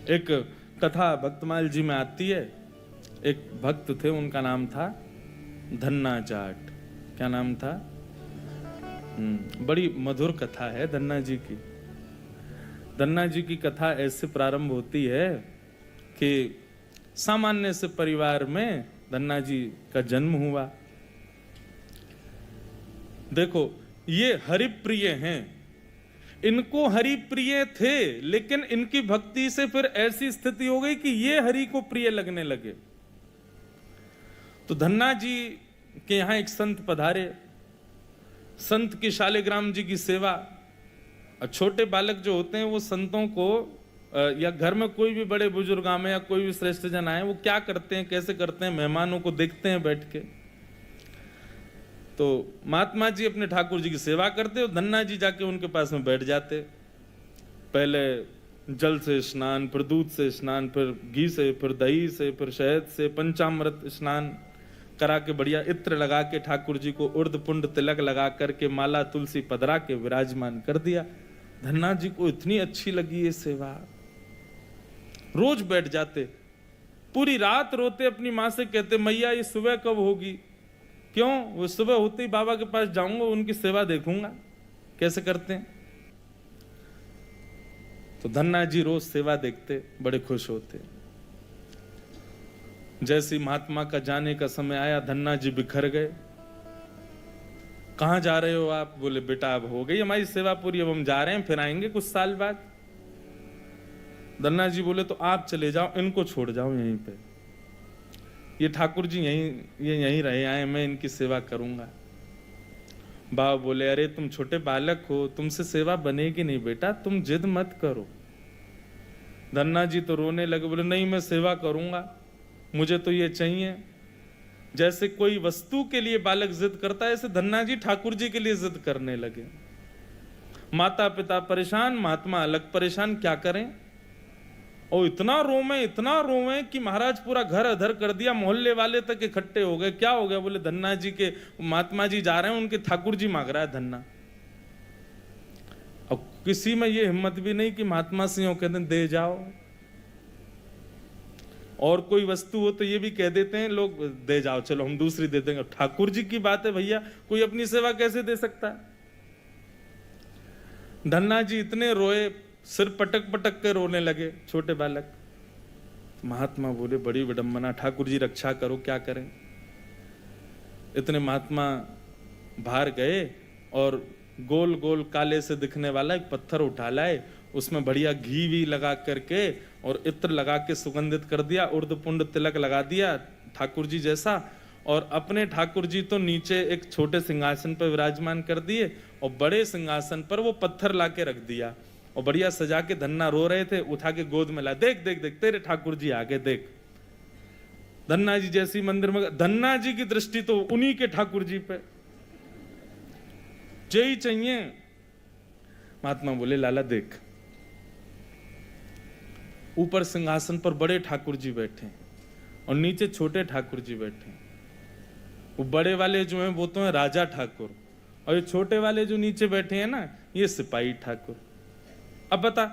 एक कथा भक्तमाल जी में आती है। एक भक्त थे, उनका नाम था धन्ना जाट। क्या नाम था? बड़ी मधुर कथा है धन्ना जी की। धन्ना जी की कथा ऐसे प्रारंभ होती है कि सामान्य से परिवार में धन्ना जी का जन्म हुआ। देखो, ये हरिप्रिय हैं, इनको हरि प्रिय थे, लेकिन इनकी भक्ति से फिर ऐसी स्थिति हो गई कि ये हरि को प्रिय लगने लगे। तो धन्ना जी के यहां एक संत पधारे। संत की शालिग्राम जी की सेवा। छोटे बालक जो होते हैं वो संतों को या घर में कोई भी बड़े बुजुर्ग आए या कोई भी श्रेष्ठ जन आए, वो क्या करते हैं, कैसे करते हैं, मेहमानों को देखते हैं बैठ के। तो महात्मा जी अपने ठाकुर जी की सेवा करते और धन्ना जी जाके उनके पास में बैठ जाते। पहले जल से स्नान, फिर दूध से स्नान, फिर घी से, फिर दही से, फिर शहद से, पंचामृत स्नान करा के बढ़िया इत्र लगा के ठाकुर जी को उर्द पुंड तिलक लगा करके माला तुलसी पधरा के विराजमान कर दिया। धन्ना जी को इतनी अच्छी लगी ये सेवा, रोज बैठ जाते, पूरी रात रोते, अपनी माँ से कहते मैया ये सुबह कब होगी। क्यों? वो सुबह होते ही बाबा के पास जाऊंगा, उनकी सेवा देखूंगा कैसे करते हैं। तो धन्ना जी रोज सेवा देखते, बड़े खुश होते। जैसे महात्मा का जाने का समय आया, धन्ना जी बिखर गए। कहां जा रहे हो आप? बोले बेटा अब हो गई हमारी सेवा पूरी, अब हम जा रहे हैं, फिर आएंगे कुछ साल बाद। धन्ना जी बोले तो आप चले जाओ, इनको छोड़ जाओ यहीं पे, ये ठाकुर जी यहीं रहे आए, मैं इनकी सेवा करूंगा। बाबा बोले अरे तुम छोटे बालक हो, तुमसे सेवा बनेगी नहीं बेटा, तुम जिद मत करो। धन्ना जी तो रोने लगे, बोले नहीं मैं सेवा करूंगा, मुझे तो ये चाहिए। जैसे कोई वस्तु के लिए बालक जिद करता है, ऐसे धन्ना जी ठाकुर जी के लिए जिद करने लगे। माता पिता परेशान, महात्मा अलग परेशान, क्या करें। और इतना रोवे कि महाराज पूरा घर अधर कर दिया, मोहल्ले वाले तक इकट्ठे हो गए। क्या हो गया? बोले धन्ना जी के महात्मा जी जा रहे हैं, उनके ठाकुर जी मांग रहा है धन्ना। अब किसी में ये हिम्मत भी नहीं कि महात्मा सिंह कहते हैं दे जाओ। और कोई वस्तु हो तो ये भी कह देते हैं लोग दे जाओ, चलो हम दूसरी दे देंगे। ठाकुर जी की बात है भैया, कोई अपनी सेवा कैसे दे सकता है। धन्ना जी इतने रोए, सिर पटक पटक के रोने लगे, छोटे बालक। महात्मा बोले बड़ी विडंबना, ठाकुर जी रक्षा करो, क्या करें। इतने महात्मा बाहर गए और गोल गोल काले से दिखने वाला एक पत्थर उठा लाए, उसमें बढ़िया घी भी लगा करके और इत्र लगा के सुगंधित कर दिया, उर्द पुंड तिलक लगा दिया ठाकुर जी जैसा। और अपने ठाकुर जी तो नीचे एक छोटे सिंहासन पर विराजमान कर दिए और बड़े सिंहासन पर वो पत्थर लाके रख दिया और बढ़िया सजा के। धन्ना रो रहे थे, उठा के गोद में ला, देख देख देख तेरे ठाकुर जी आगे देख। धन्ना जी जैसी मंदिर में, धन्ना जी की दृष्टि तो उन्हीं के ठाकुर जी पे, जय चाहिए। महात्मा बोले लाला देख, ऊपर सिंहासन पर बड़े ठाकुर जी बैठे और नीचे छोटे ठाकुर जी बैठे। वो बड़े वाले जो हैं वो तो हैं राजा ठाकुर, और ये छोटे वाले जो नीचे बैठे हैं ना, ये सिपाही ठाकुर। अब बता,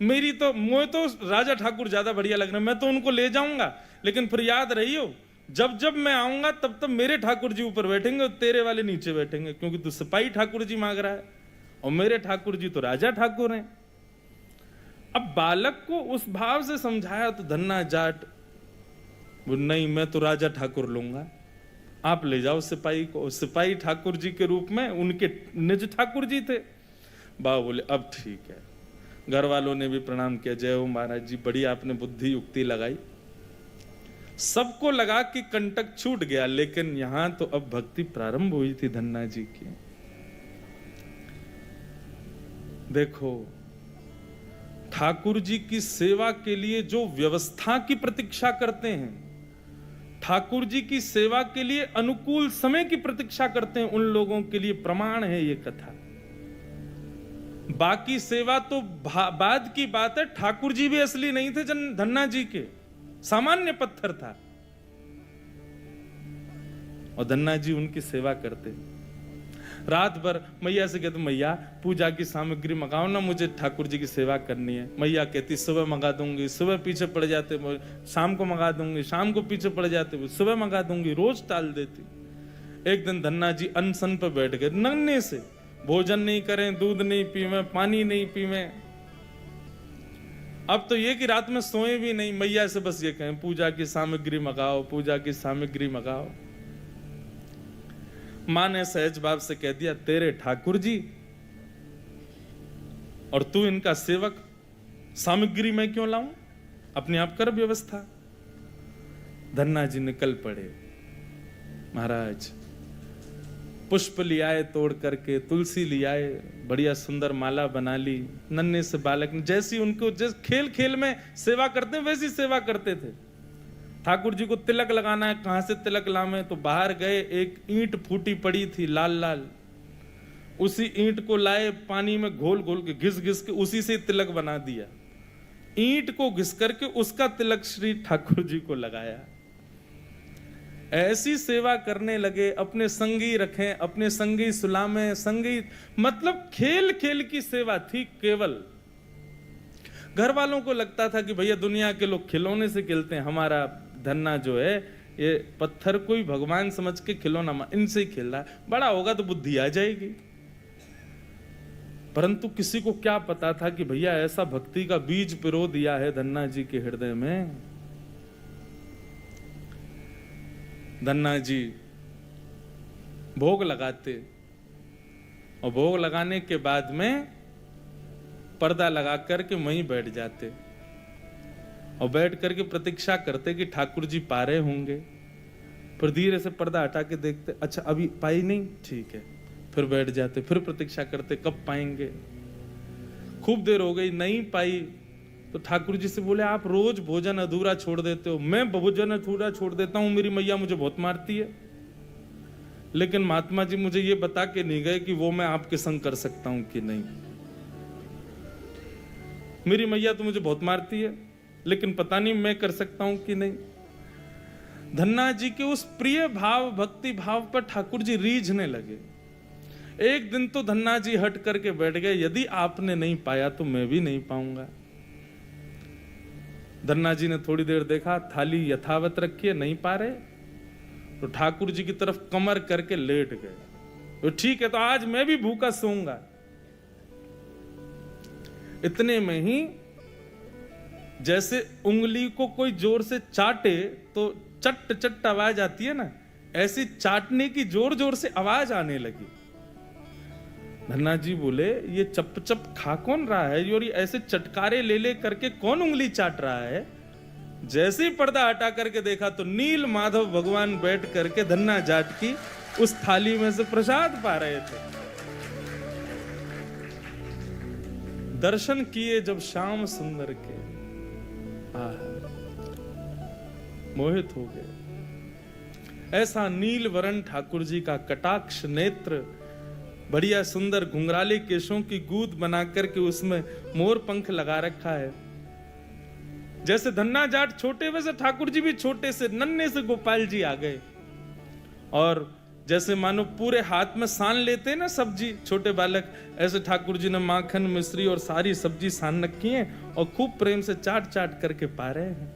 मुझे तो राजा ठाकुर ज्यादा बढ़िया लग रहा है, मैं तो उनको ले जाऊंगा, लेकिन फिर याद रहियो जब जब मैं आऊंगा तब तब मेरे ठाकुर जी ऊपर बैठेंगे और तेरे वाले नीचे बैठेंगे, क्योंकि तू सिपाही ठाकुर जी मांग रहा है और मेरे ठाकुर जी तो राजा ठाकुर हैं। अब बालक को उस भाव से समझाया तो धन्ना जाट नहीं, मैं तो राजा ठाकुर लूंगा, आप ले जाओ सिपाही को। सिपाही ठाकुर जी के रूप में उनके निज ठाकुर जी थे। बाबा बोले अब ठीक है। घर वालों ने भी प्रणाम किया, जय हो महाराज जी, बड़ी आपने बुद्धि युक्ति लगाई। सबको लगा कि कंटक छूट गया, लेकिन यहां तो अब भक्ति प्रारंभ हुई थी धन्ना जी की। देखो, ठाकुर जी की सेवा के लिए जो व्यवस्था की प्रतीक्षा करते हैं, ठाकुर जी की सेवा के लिए अनुकूल समय की प्रतीक्षा करते हैं, उन लोगों के लिए प्रमाण है ये कथा। बाकी सेवा तो बाद की बात है। ठाकुर जी भी असली नहीं थे धन्ना जी के, सामान्य पत्थर था और धन्ना जी उनकी सेवा करते। रात भर मैया से कहते मैया पूजा की सामग्री मंगाओ ना, मुझे ठाकुर जी की सेवा करनी है। मैया कहती सुबह मंगा दूंगी, सुबह पीछे पड़ जाते, शाम को मंगा दूंगी, शाम को पीछे पड़ जाते, सुबह मंगा दूंगी, रोज टाल देती। एक दिन धन्ना जी अनशन पे बैठ गए, नन्हे से, भोजन नहीं करें, दूध नहीं पीवे, पानी नहीं पीवे। अब तो ये कि रात में सोए भी नहीं, मैया से बस ये कहें पूजा की सामग्री मंगाओ, पूजा की सामग्री मंगाओ। मां ने सहज भाव से कह दिया तेरे ठाकुर जी और तू इनका सेवक, सामग्री मैं क्यों लाऊं, अपने आप कर व्यवस्था। धन्ना जी निकल पड़े। महाराज पुष्प लियाए तोड़ करके, तुलसी लियाए, बढ़िया सुंदर माला बना ली। नन्हे से बालक ने जैसी उनको जैसे खेल खेल में सेवा करते वैसी सेवा करते थे। ठाकुर जी को तिलक लगाना है, कहां से तिलक लावे, तो बाहर गए, एक ईंट फूटी पड़ी थी लाल लाल, उसी ईंट को लाए, पानी में घोल घोल के घिस घिस के उसी से तिलक बना दिया। ईंट को घिस करके उसका तिलक श्री ठाकुर जी को लगाया। ऐसी सेवा करने लगे, अपने संगी रखें, अपने संगी सुलामें, संगी मतलब खेल खेल की सेवा थी केवल। घर वालों को लगता था कि भैया दुनिया के लोग खिलौने से खेलते हैं, हमारा धन्ना जो है ये पत्थर को ही भगवान समझ के खिलौना इनसे ही खेल रहा है, बड़ा होगा तो बुद्धि आ जाएगी। परंतु किसी को क्या पता था कि भैया ऐसा भक्ति का बीज पिरो दिया है धन्ना जी के हृदय में। धन्ना जी भोग लगाते और भोग लगाने के बाद में पर्दा लगा करके वहीं बैठ जाते और बैठ करके प्रतीक्षा करते कि ठाकुर जी पा रहे होंगे। फिर धीरे से पर्दा हटा के देखते, अच्छा अभी पाई नहीं, ठीक है, फिर बैठ जाते, फिर प्रतीक्षा करते कब पाएंगे। खूब देर हो गई, नहीं पाई तो ठाकुर जी से बोले आप रोज भोजन अधूरा छोड़ देते हो। मैं भोजन अधूरा छोड़ देता हूं, मेरी मैया मुझे बहुत मारती है, लेकिन महात्मा जी मुझे ये बता के नहीं गए कि वो मैं आपके संग कर सकता हूं कि नहीं। मेरी मैया तो मुझे बहुत मारती है, लेकिन पता नहीं मैं कर सकता हूं कि नहीं। धन्ना जी के उस प्रिय भाव, भक्ति भाव पर ठाकुर जी रीझने लगे। एक दिन तो धन्ना जी हट करके बैठ गए, यदि आपने नहीं पाया तो मैं भी नहीं पाऊंगा। धन्ना जी ने थोड़ी देर देखा, थाली यथावत रखी है, नहीं पा रहे, तो ठाकुर जी की तरफ कमर करके लेट गए। तो ठीक है, तो आज मैं भी भूखा सोऊंगा। इतने में ही जैसे उंगली को कोई जोर से चाटे तो चट चट आवाज आती है ना, ऐसी चाटने की जोर जोर से आवाज आने लगी। धन्ना जी बोले ये चप चप खा कौन रहा है, और ये ऐसे चटकारे ले ले करके कौन उंगली चाट रहा है। जैसे ही पर्दा हटा करके देखा तो नील माधव भगवान बैठ करके धन्ना जाट की उस थाली में से प्रसाद पा रहे थे। दर्शन किए जब श्याम सुंदर के, मोहित हो गए। ऐसा नील वरण ठाकुर जी का कटाक्ष नेत्र, बढ़िया सुंदर घुंघराले केशों की गूंद बना करके उसमें मोर पंख लगा रखा है। जैसे धन्ना जाट छोटे वैसे ठाकुर जी भी छोटे से नन्हे से गोपाल जी आ गए। और जैसे मानो पूरे हाथ में सान लेते हैं ना सब्जी छोटे बालक, ऐसे ठाकुर जी ने माखन मिश्री और सारी सब्जी सान रखी है और खूब प्रेम से चाट चाट करके पा रहे हैं।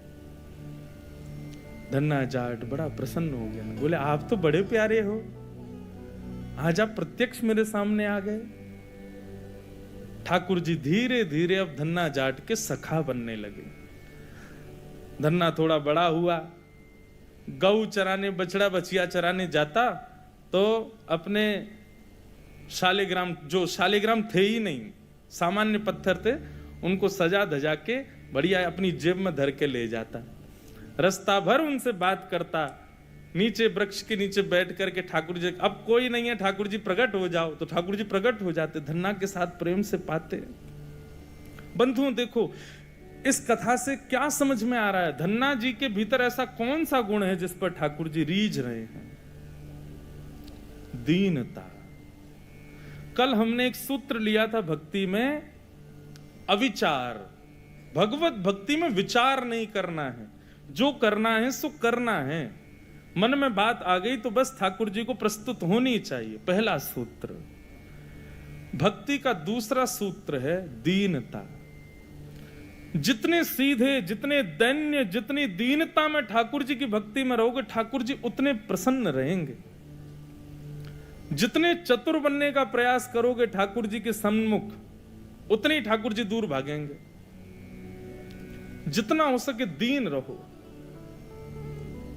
धन्ना जाट बड़ा प्रसन्न हो गया, बोले आप तो बड़े प्यारे हो, आज आप प्रत्यक्ष मेरे सामने आ गए। ठाकुर जी धीरे धीरे अब धन्ना जाट के सखा बनने लगे। धन्ना थोड़ा बड़ा हुआ, गऊ चराने, बछड़ा बछिया चराने जाता तो अपने शालिग्राम, जो शालिग्राम थे ही नहीं, सामान्य पत्थर थे, उनको सजा धजा के बढ़िया अपनी जेब में धर के ले जाता। रास्ता भर उनसे बात करता, नीचे वृक्ष के नीचे बैठ करके ठाकुर जी, अब कोई नहीं है ठाकुर जी प्रकट हो जाओ, तो ठाकुर जी प्रकट हो जाते, धन्ना के साथ प्रेम से पाते। बंधुओं देखो इस कथा से क्या समझ में आ रहा है, धन्ना जी के भीतर ऐसा कौन सा गुण है जिस पर ठाकुर जी रीझ रहे हैं? दीनता। कल हमने एक सूत्र लिया था भक्ति में, अविचार। भगवत भक्ति में विचार नहीं करना है, जो करना है सो करना है। मन में बात आ गई तो बस ठाकुर जी को प्रस्तुत होनी चाहिए। पहला सूत्र। भक्ति का दूसरा सूत्र है दीनता। जितने सीधे, जितने दैन्य, जितनी दीनता में ठाकुर जी की भक्ति में रहोगे, ठाकुर जी उतने प्रसन्न रहेंगे। जितने चतुर बनने का प्रयास करोगे ठाकुर जी के सम्मुख, उतने ही ठाकुर जी दूर भागेंगे। जितना हो सके दीन रहो।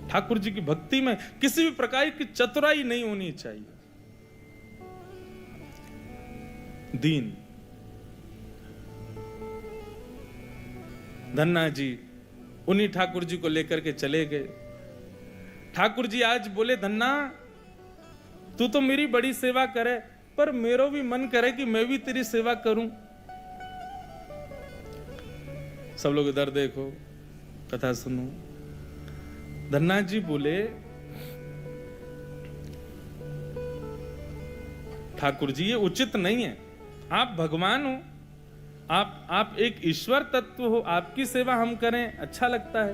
ठाकुर जी की भक्ति में किसी भी प्रकार की चतुराई नहीं होनी चाहिए। दीन। धन्ना जी उन्हीं ठाकुर जी को लेकर के चले गए। ठाकुर जी आज बोले, धन्ना तू तो मेरी बड़ी सेवा करे, पर मेरा भी मन करे कि मैं भी तेरी सेवा करूं। सब लोग इधर देखो, कथा सुनो। धन्ना जी बोले, ठाकुर जी ये उचित नहीं है। आप भगवान हो, आप एक ईश्वर तत्व हो, आपकी सेवा हम करें अच्छा लगता है,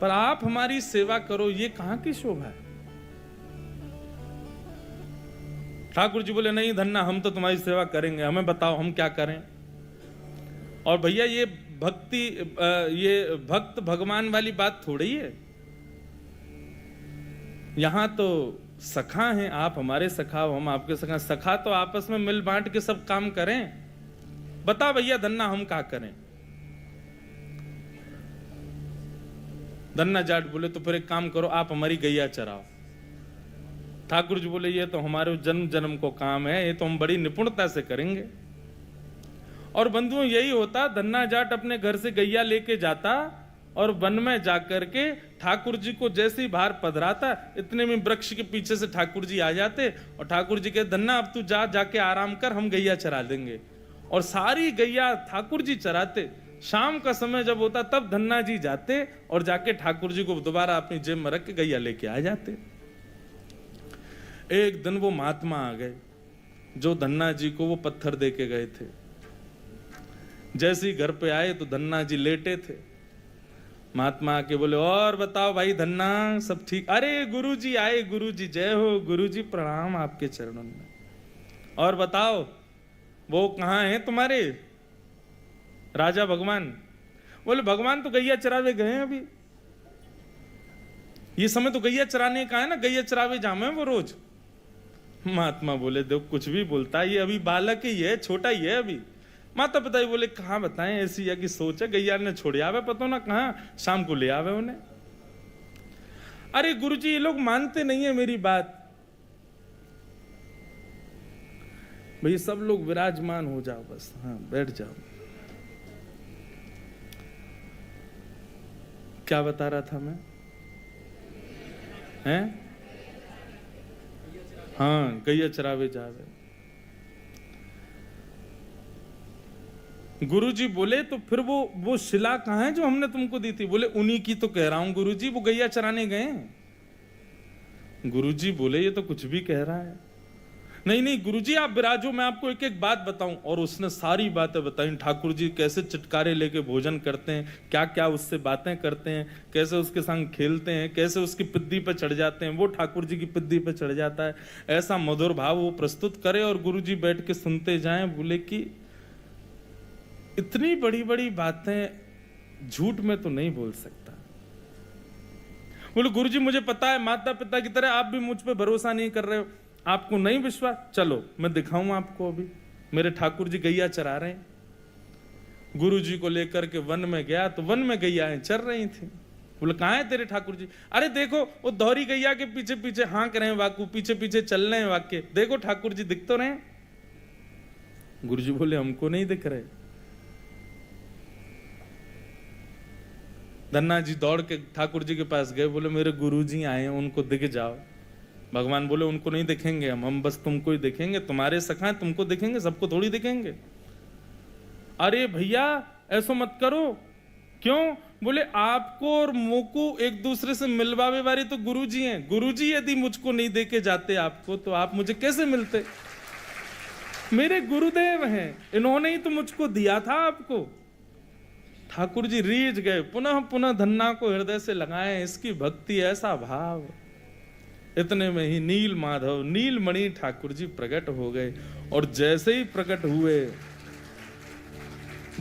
पर आप हमारी सेवा करो, ये कहां की शोभा है। ठाकुर जी बोले, नहीं धन्ना हम तो तुम्हारी सेवा करेंगे, हमें बताओ हम क्या करें। और भैया ये भक्ति, ये भक्त भगवान वाली बात थोड़ी है। यहां तो सखा हैं, आप हमारे सखा हो, हम आपके सखा। सखा तो आपस में मिल बांट के सब काम करें। बता भैया धन्ना हम क्या करें। धन्ना जाट बोले, तो फिर एक काम करो, आप हमारी गैया चराओ। ठाकुर जी बोले, ये तो हमारे जन्म जन्म को काम है, ये तो हम बड़ी निपुणता से करेंगे। और बंधुओं यही होता, धन्ना जाट अपने घर से गैया लेके जाता और वन में जाकर के ठाकुर जी को जैसे ही बाहर पधराता, इतने में वृक्ष के पीछे से ठाकुर जी आ जाते और ठाकुर जी के, धन्ना अब तू जाके आराम कर, हम गैया चरा देंगे। और सारी गैया ठाकुर जी चराते। शाम का समय जब होता तब धन्ना जी जाते और जाके ठाकुर जी को दोबारा अपनी जेब में रख के गैया लेके आ जाते। एक दिन वो महात्मा आ गए जो धन्ना जी को वो पत्थर दे के गए थे। जैसे ही घर पे आए तो धन्ना जी लेटे थे। महात्मा आके बोले, और बताओ भाई धन्ना सब ठीक? अरे गुरुजी आए, गुरुजी जय हो, गुरुजी प्रणाम आपके चरणों में। और बताओ वो कहाँ हैं तुम्हारे राजा भगवान? बोले, भगवान तो गैया चरावे गए हैं अभी। ये समय तो गैया चराने का है ना, गैया चरावे जामे वो रोज। महात्मा बोले, देखो कुछ भी बोलता है, ये अभी बालक ही है, छोटा ही है अभी। माता पिता ही बोले, कहाँ बताएं, ऐसी या की सोच है, गैया ने छोड़ आवे, पता ना कहाँ शाम को ले आवे उन्हें। अरे गुरुजी ये लोग मानते नहीं है मेरी बात। भाई सब लोग विराजमान हो जाओ बस, हाँ बैठ जाओ। क्या बता रहा था मैं? हैं? हाँ गैया चरावे जावे। गुरुजी बोले, तो फिर वो शिला कहाँ है जो हमने तुमको दी थी? बोले, उन्हीं की तो कह रहा हूं गुरुजी, वो गैया चराने गए। गुरुजी बोले, ये तो कुछ भी कह रहा है। नहीं नहीं गुरुजी आप विराजो, मैं आपको एक एक बात बताऊं। और उसने सारी बातें बताई, ठाकुर जी कैसे चटकारे लेके भोजन करते हैं, क्या क्या उससे बातें करते हैं, कैसे उसके संग खेलते हैं, कैसे उसकी पिद्दी पे चढ़ जाते हैं, वो ठाकुर जी की पिद्दी पे चढ़ जाता है। ऐसा मधुर भाव वो प्रस्तुत करे और गुरुजी बैठ के सुनते जाएं। बोले कि इतनी बड़ी बड़ी बातें झूठ में तो नहीं बोल सकता। बोले, गुरुजी मुझे पता है, माता पिता की तरह आप भी मुझ पे भरोसा नहीं कर रहे हो, आपको नहीं विश्वास, चलो मैं दिखाऊं आपको। अभी मेरे ठाकुर जी गैया चरा रहे हैं। गुरुजी को लेकर के वन में गया तो वन में गैयाएं चर रही थी। बोले, कहाँ है तेरे ठाकुर जी? अरे देखो वो दोहरी गैया के पीछे पीछे हाँक रहे हैं, वाकू पीछे पीछे चल रहे हैं वाक्य, देखो ठाकुर जी दिख तो रहे। गुरुजी बोले, हमको नहीं दिख रहे। धन्ना जी दौड़ के ठाकुर जी के पास गए। बोले, मेरे गुरुजी आए हैं, उनको दिख जाओ। भगवान बोले, उनको नहीं दिखेंगे हम बस तुमको ही दिखेंगे, तुम्हारे सखा हैं, तुमको दिखेंगे, सबको थोड़ी दिखेंगे। अरे भैया ऐसा मत करो। क्यों? बोले, आपको और मोको एक दूसरे से मिलवावे वाले तो गुरुजी हैं। गुरुजी यदि मुझको नहीं देके जाते आपको, तो आप मुझे कैसे मिलते? मेरे गुरुदेव हैं, इन्होंने ही तो मुझको दिया था आपको। ठाकुर जी रीझ गए, पुनः पुनः धन्ना को हृदय से लगाए। इसकी भक्ति, ऐसा भाव। इतने में ही नील माधव नीलमणि ठाकुर जी प्रकट हो गए। और जैसे ही प्रकट हुए,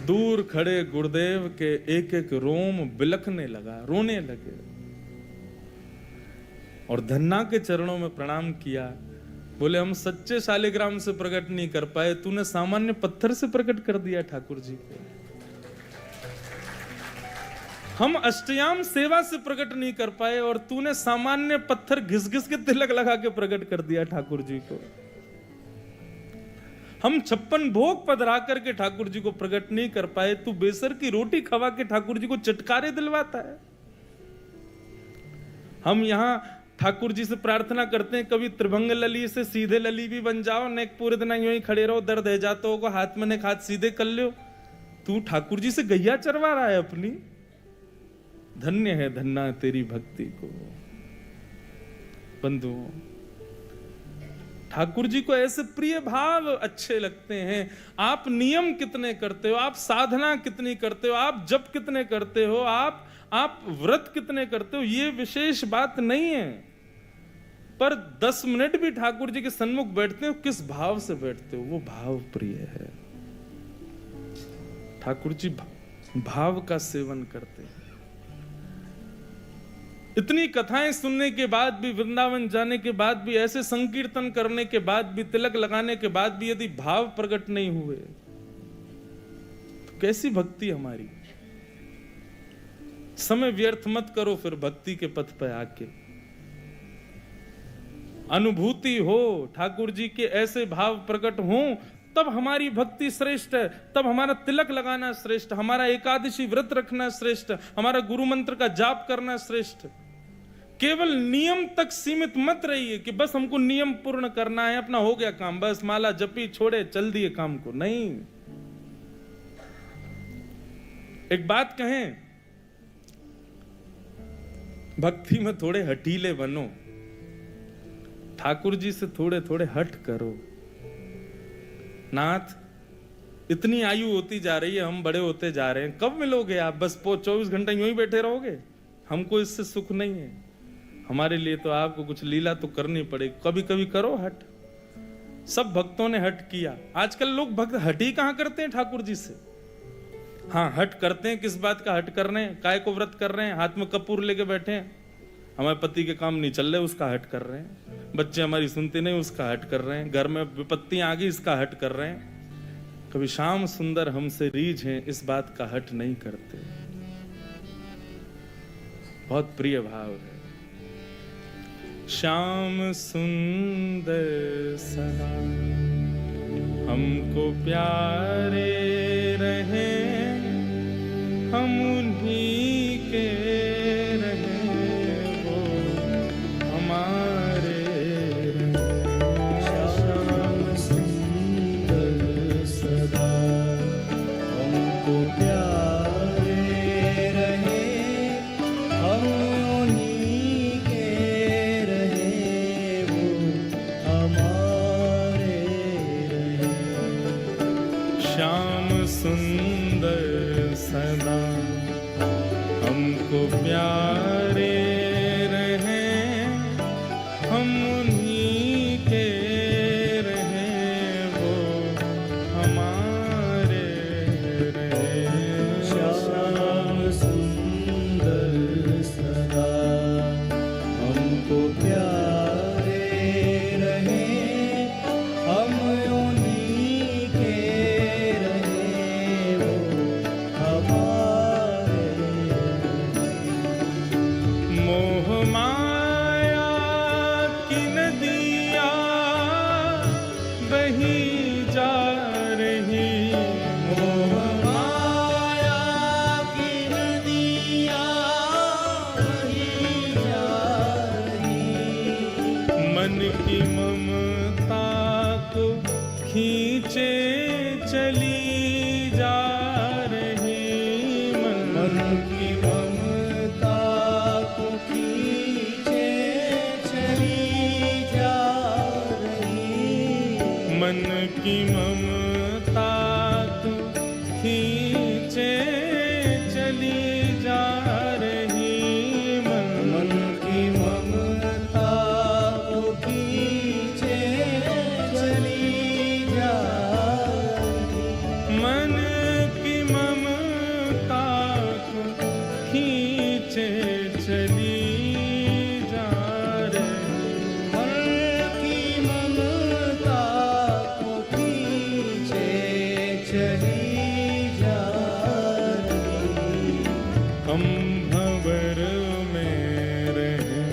दूर खड़े गुरुदेव के एक एक रोम बिलखने लगा, रोने लगे और धन्ना के चरणों में प्रणाम किया। बोले हम सच्चे शालिग्राम से प्रकट नहीं कर पाए, तूने सामान्य पत्थर से प्रकट कर दिया ठाकुर जी को। हम अष्टयाम सेवा से प्रकट नहीं कर पाए और तूने सामान्य पत्थर घिस घिस के तिलक लगा के प्रकट कर दिया ठाकुर जी को। हम 56 भोग पधरा करके ठाकुर जी को प्रकट नहीं कर पाए, तू बेसर की रोटी खवा के ठाकुर जी को चटकारे दिलवाता है। हम यहां ठाकुर जी से प्रार्थना करते हैं, कभी त्रिभंग लली से सीधे लली भी बन जाओ, नेक पूरे दिन यूं ही खड़े रहो, दर्द है जाते हो, हाथ में नेक हाथ सीधे कर लो। तू ठाकुर जी से गैया चरवा रहा है अपनी। धन्य है धन्ना तेरी भक्ति को। बंधुओं, ठाकुर जी को ऐसे प्रिय भाव अच्छे लगते हैं। आप नियम कितने करते हो, आप साधना कितनी करते हो, आप जप कितने करते हो, आप व्रत कितने करते हो, ये विशेष बात नहीं है, पर 10 मिनट भी ठाकुर जी के सन्मुख बैठते हो, किस भाव से बैठते हो, वो भाव प्रिय है। ठाकुर जी भाव का सेवन करते हैं। इतनी कथाएं सुनने के बाद भी, वृंदावन जाने के बाद भी, ऐसे संकीर्तन करने के बाद भी, तिलक लगाने के बाद भी यदि भाव प्रकट नहीं हुए तो कैसी भक्ति हमारी। समय व्यर्थ मत करो फिर भक्ति के पथ पर आके। अनुभूति हो, ठाकुर जी के ऐसे भाव प्रकट हो, तब हमारी भक्ति श्रेष्ठ है, तब हमारा तिलक लगाना श्रेष्ठ, हमारा एकादशी व्रत रखना श्रेष्ठ, हमारा गुरु मंत्र का जाप करना श्रेष्ठ। केवल नियम तक सीमित मत रहिए कि बस हमको नियम पूर्ण करना है, अपना हो गया काम, बस माला जपी छोड़े चल दिए काम को। नहीं, एक बात कहें, भक्ति में थोड़े हठीले बनो, ठाकुर जी से थोड़े थोड़े हट करो। नाथ, इतनी आयु होती जा रही है, हम बड़े होते जा रहे हैं, कब मिलोगे आप? बस 24 घंटे यूं ही बैठे रहोगे? हमको इससे सुख नहीं है। हमारे लिए तो आपको कुछ लीला तो करनी पड़ेगी, कभी कभी करो हट। सब भक्तों ने हट किया। आजकल लोग भक्त हट ही कहां करते हैं ठाकुर जी से। हाँ, हट करते हैं, किस बात का हट कर रहे हैं? काय को व्रत कर रहे हैं, हाथ में कपूर लेके बैठे हैं, हमारे पति के काम नहीं चल रहे, उसका हट कर रहे हैं, बच्चे हमारी सुनते नहीं, उसका हट कर रहे हैं, घर में विपत्तियां आ गई, इसका हट कर रहे हैं। कभी श्याम सुंदर हमसे रीझ हैं, इस बात का हट नहीं करते। बहुत प्रिय भाव है। श्याम सुंदर सदा हमको प्यारे रहे, हम उन्हीं के रहे, वो हमारे रहे। श्याम सुंदर सदा हमको प्यारे रहे, हम उन्हीं के रहे, वो हमारे रहे। श्याम सुंदर सदा हमको प्यारे रहे, हम उन्हीं के रहे, वो हमारे रहे। श्याम सुंदर सदा हमको प्यारे रहे, हम उन्हीं के रहे, वो हमारे। मोह माया की नदियाँ बही जा रही, मोह माया की नदियाँ बही जा रही, मन की ममता को खींचे चली जा रही, मन की ममता को खींचे चली जा रही, मन की ममता को खींचे चली जा रही, मन की ममता खींचे चली जा रही, हर की ममता को खींचे चली जा रही। हम भंवर में रहें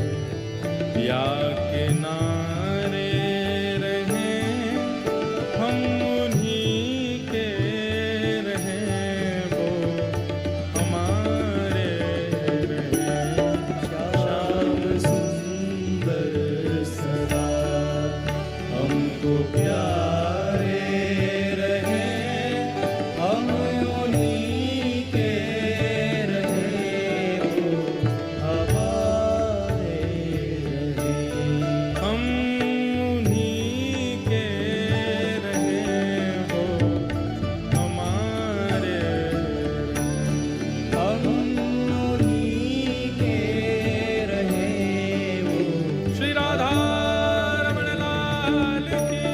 या किनारे रहें, हम उन्हीं के रहें, वो हमारे रहें। श्याम सुंदर सदा हमको प्यारे रहे, हम उन्हीं के रहे, वो हमारे रहे। हम उन्हीं के रहें, वो हमारे रहें। हम उन्हीं के रहे, वो श्री राधा रमण लाल की।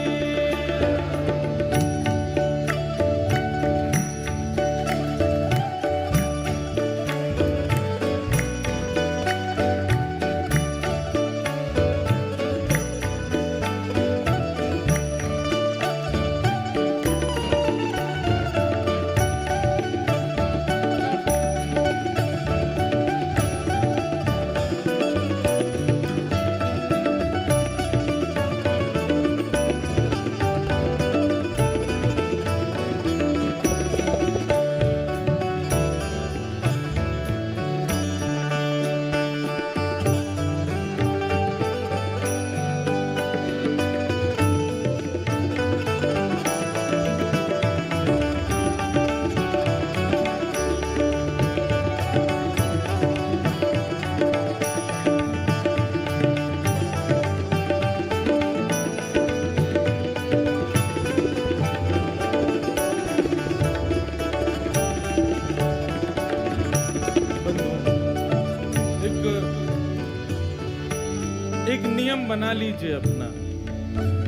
एक नियम बना लीजिए अपना।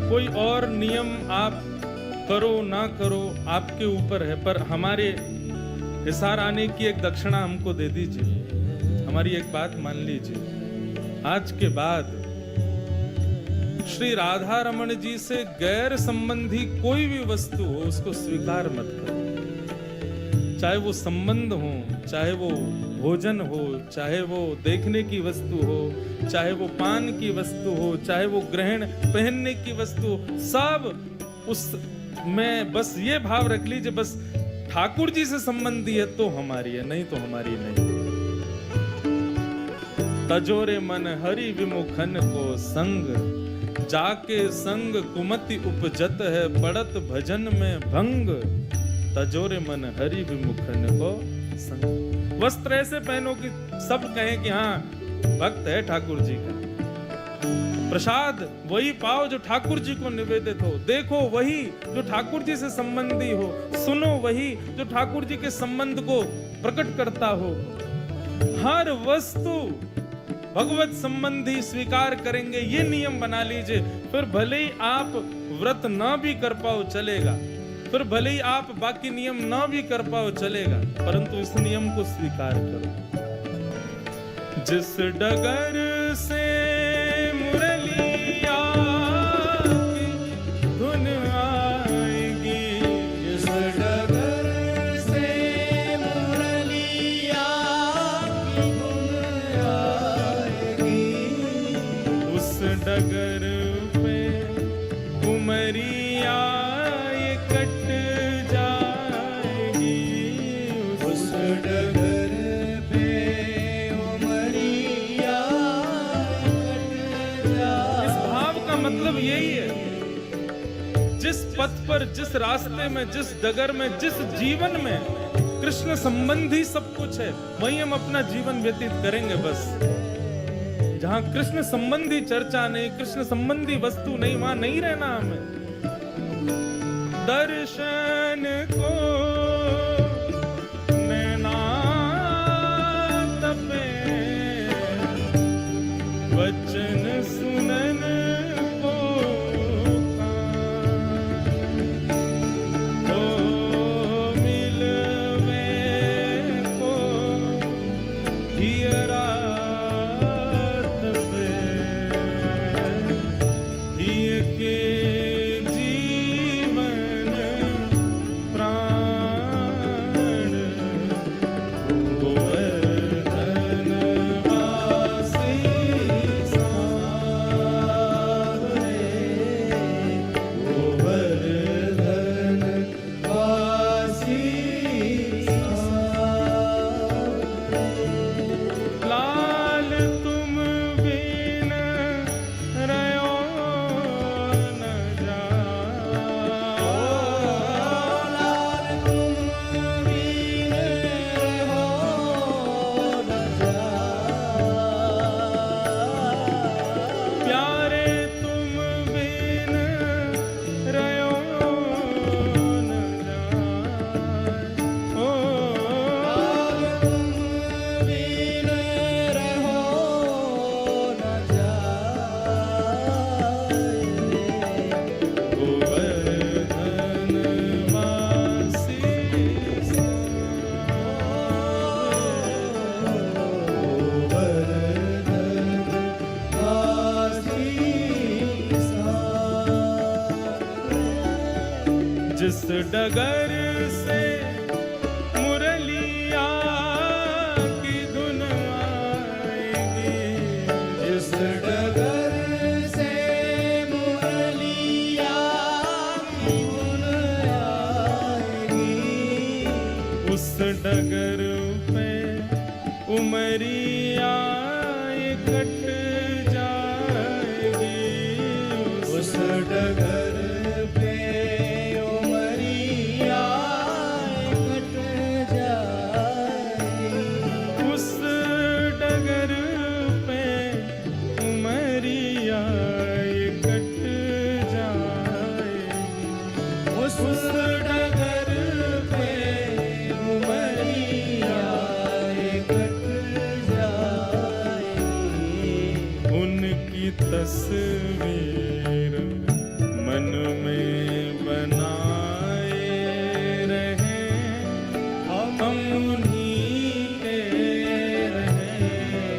कोई और नियम आप करो ना करो आपके ऊपर है, पर हमारे हिसार आने की एक दक्षिणा हमको दे दीजिए। हमारी एक बात मान लीजिए, आज के बाद श्री राधा रमण जी से गैर संबंधी कोई भी वस्तु हो उसको स्वीकार मत करो। चाहे वो संबंध हो, चाहे वो भोजन हो, चाहे वो देखने की वस्तु हो, चाहे वो पान की वस्तु हो, चाहे वो ग्रहण पहनने की वस्तु हो, सब उस में बस ये भाव रख लीजिए, बस ठाकुर जी से संबंधी है तो हमारी है, नहीं तो हमारी नहीं। तजोरे मन हरि विमुखन को संग, जाके संग कुमति उपजत है, पड़त भजन में भंग। तजोरे मन हरि विमुखन को संग। वस्त्र ऐसे पहनो कि सब कहें कि हाँ भक्त है ठाकुर जी का। प्रसाद वही पाओ जो ठाकुर जी को निवेदित हो। देखो वही जो ठाकुर जी से संबंधी हो। सुनो वही जो ठाकुर जी के संबंध को प्रकट करता हो। हर वस्तु भगवत संबंधी स्वीकार करेंगे, ये नियम बना लीजिए। फिर भले ही आप व्रत ना भी कर पाओ चलेगा, फिर भले ही आप बाकी नियम ना भी कर पाओ चलेगा, परंतु इस नियम को स्वीकार करो। जिस डगर से मुरलिया की धुन आएगी, जिस डगर से मुरलिया की धुन आएगी, उस डगर पे उमरिया ये कट जाएगी। उस डगर पे उमरिया कट जाएगी। इस भाव का मतलब यही है, जिस पथ पर, जिस रास्ते में, जिस डगर में, जिस जीवन में कृष्ण संबंधी सब कुछ है, वहीं हम अपना जीवन व्यतीत करेंगे। बस जहां कृष्ण संबंधी चर्चा नहीं, कृष्ण संबंधी वस्तु नहीं, वहां नहीं रहना हमें। दर्शन को नैना तपे, वचन सुनन को कान, ओ मिलवे को हियरा तपे, हिय के जीवन प्राण, गोवर्धन वासी सावरे, गोवर्धन वासी लाल तुम बिन रहो न जाओ, लाल तुम बिन रहो न जाओ, प्यारे तुम बिन रहो न जाओ, लाल तुम बिन रहो न जाए, गोवर्धन वासी जिस डगर से मुरलिया की धुन आएगी, जिस डगर से मुरलिया की धुन आएगी, उस डगर पे उमरिया कट जाएगी, उस डगर पे उमरिया कट जाएगी, उस डगर पे उमरिया कट जाएगी, उस डगर पे उमरिया कट जाएगी, उनकी तस्वीर मन में बनाए रहे, हम उन्हीं के रहे,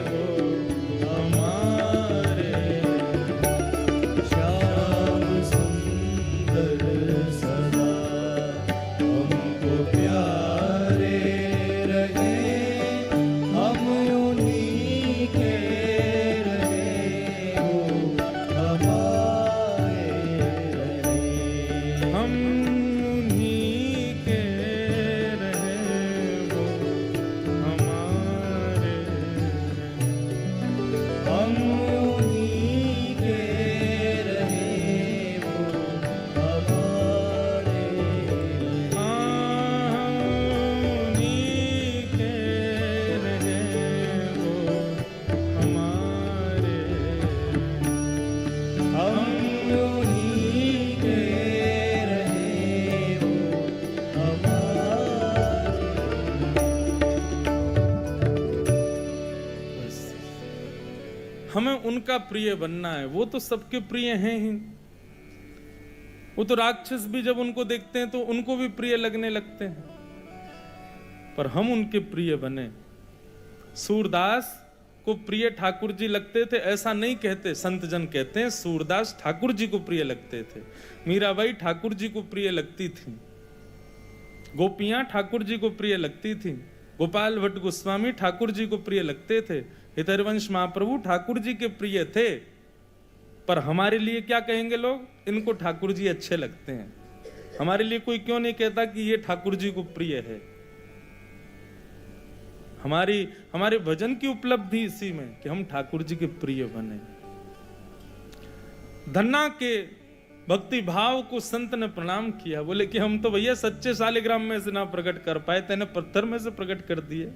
वो हमारे। श्याम सुंदर सदा हमको प्यारे रहे, हम उन्हीं के रहे, वो हमारे रहे, हम उन्हीं के रहे, वो हमारे। हम उन्हीं के रहे, वो हमारे रहे। उन्हीं के रहे, वो हमारे। हम उन्हीं के रहे, वो बस। हमें उनका प्रिय बनना है, वो तो सबके प्रिय हैं ही। वो तो राक्षस भी जब उनको देखते हैं तो उनको भी प्रिय लगने लगते हैं, पर हम उनके प्रिय बने। सूरदास को प्रिय ठाकुर जी लगते थे ऐसा नहीं कहते, संत जन कहते हैं सूरदास ठाकुर जी को प्रिय लगते थे, मीराबाई ठाकुर जी को प्रिय लगती थी, गोपियां ठाकुर जी को प्रिय लगती थी, गोपाल भट्ट गोस्वामी ठाकुर जी को प्रिय लगते थे, हितरवंश महाप्रभु ठाकुर जी के प्रिय थे। पर हमारे लिए क्या कहेंगे लोग, इनको ठाकुर जी अच्छे लगते हैं। हमारे लिए कोई क्यों नहीं कहता कि ये ठाकुर जी को प्रिय है। हमारे भजन की उपलब्धि इसी में कि हम ठाकुर जी के प्रिय बने। धन्ना के भक्ति भाव को संत ने प्रणाम किया, बोले कि हम तो भैया सच्चे शालिग्राम में से ना प्रकट कर पाए, तेने पत्थर में से प्रकट कर दिए।